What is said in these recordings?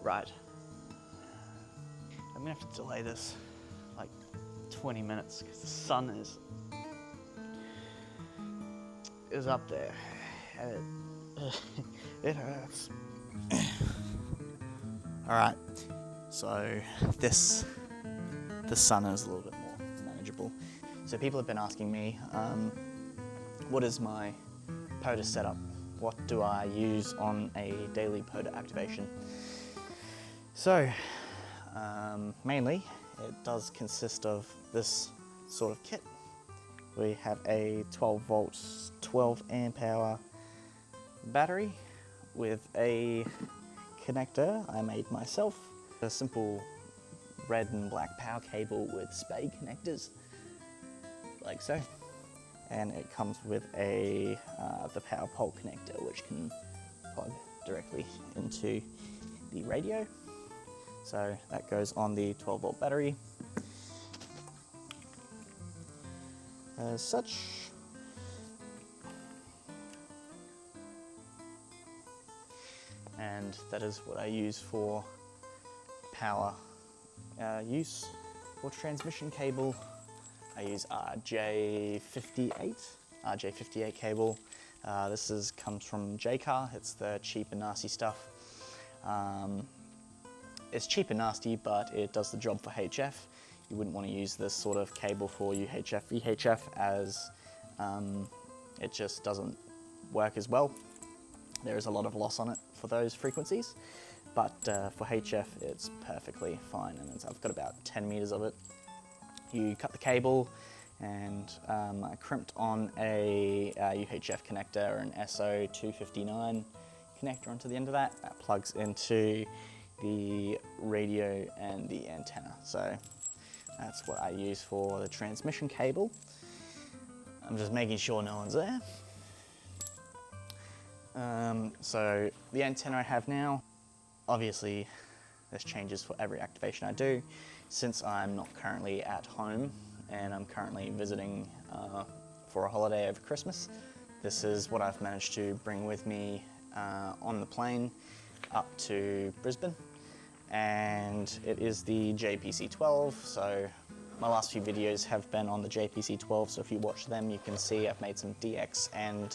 Right. I'm gonna have to delay this like 20 minutes because the sun is up there and it hurts. All right, so the sun is a little bit more manageable. So people have been asking me, what is my POTA setup? What do I use on a daily POTA activation? So, mainly it does consist of this sort of kit. We have a 12 volts, 12 amp hour battery with a connector I made myself. A simple red and black power cable with spade connectors, like so. And it comes with the power pole connector, which can plug directly into the radio. So that goes on the 12 volt battery. As such, and that is what I use for power use. For transmission cable, I use RJ58 cable. This comes from JCar. It's the cheap and nasty stuff. It's cheap and nasty, but it does the job for HF. You wouldn't want to use this sort of cable for UHF, VHF, as it just doesn't work as well. There is a lot of loss on it for those frequencies, but for HF it's perfectly fine, and I've got about 10 meters of it. You cut the cable, and I crimped on a UHF connector, an SO259 connector onto the end of that. That plugs into the radio and the antenna. So that's what I use for the transmission cable. I'm just making sure no one's there. So the antenna I have now, obviously this changes for every activation I do. Since I'm not currently at home and I'm currently visiting for a holiday over Christmas, this is what I've managed to bring with me on the plane up to Brisbane, and it is the JPC-12. So my last few videos have been on the JPC-12, so if you watch them you can see I've made some DX and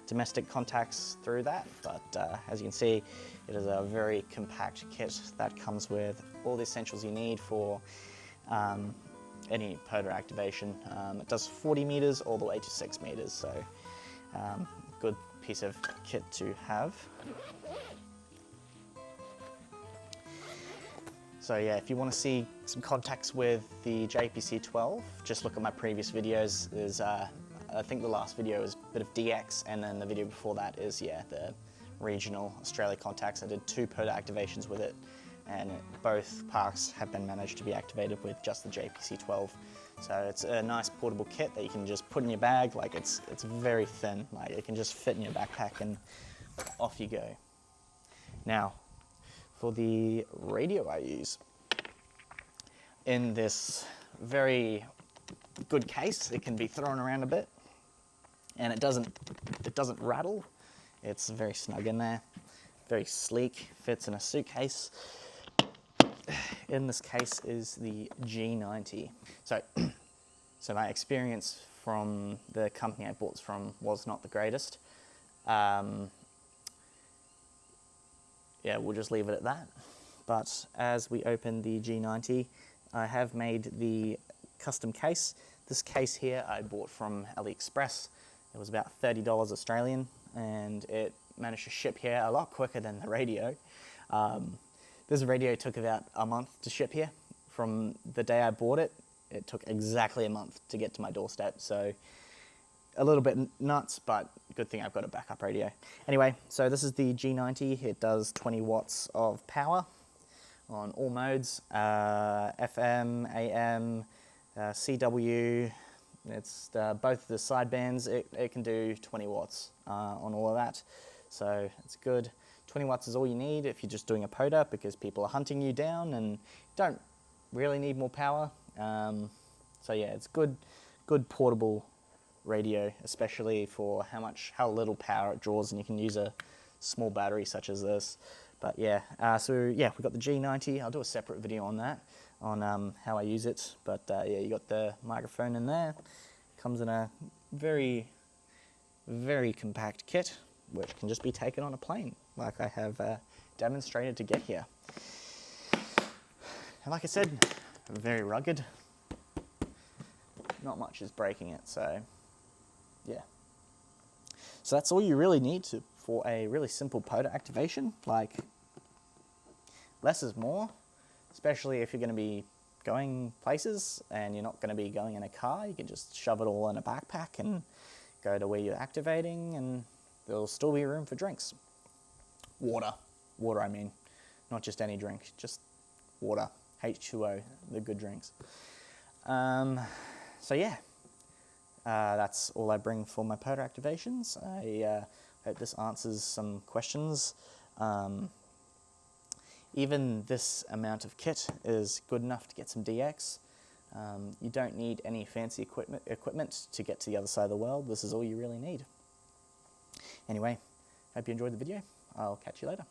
domestic contacts through that, but as you can see, it is a very compact kit that comes with all the essentials you need for any POTA activation. It does 40 meters all the way to 6 meters, so good piece of kit to have. So yeah, if you want to see some contacts with the JPC-12, just look at my previous videos. There's I think the last video was a bit of DX, and then the video before that is, yeah, the regional Australia contacts. I did 2 POTA activations with it, and both parks have been managed to be activated with just the JPC-12. So it's a nice portable kit that you can just put in your bag. Like it's very thin, like it can just fit in your backpack and off you go. Now, for the radio I use, in this very good case, it can be thrown around a bit, and it doesn't rattle. It's very snug in there, very sleek, fits in a suitcase. In this case is the G90. So my experience from the company I bought this from was not the greatest. Yeah, we'll just leave it at that. But as we open the G90, I have made the custom case. This case here I bought from AliExpress. It was about $30 Australian, and it managed to ship here a lot quicker than the radio. This radio took about a month to ship here. From the day I bought it, it took exactly a month to get to my doorstep. So a little bit nuts, but good thing I've got a backup radio. Anyway, so this is the G90. It does 20 watts of power on all modes, FM, AM, CW. It's both the sidebands. It can do 20 watts on all of that, so it's good. 20 watts is all you need if you're just doing a POTA, because people are hunting you down and don't really need more power. So yeah, it's good portable radio, especially for how little power it draws, and you can use a small battery such as this. But yeah, so yeah, we've got the G90. I'll do a separate video on that, on how I use it. But yeah, you got the microphone in there. Comes in a very, very compact kit, which can just be taken on a plane, like I have demonstrated to get here. And like I said, very rugged. Not much is breaking it, so yeah. So that's all you really need for a really simple POTA activation. Like, less is more, especially if you're going to be going places and you're not going to be going in a car. You can just shove it all in a backpack and go to where you're activating, and there'll still be room for drinks. Water, I mean, not just any drink, just water, H2O, the good drinks. So yeah, that's all I bring for my POTA activations. I hope this answers some questions. Even this amount of kit is good enough to get some DX. You don't need any fancy equipment to get to the other side of the world. This is all you really need. Anyway, hope you enjoyed the video. I'll catch you later.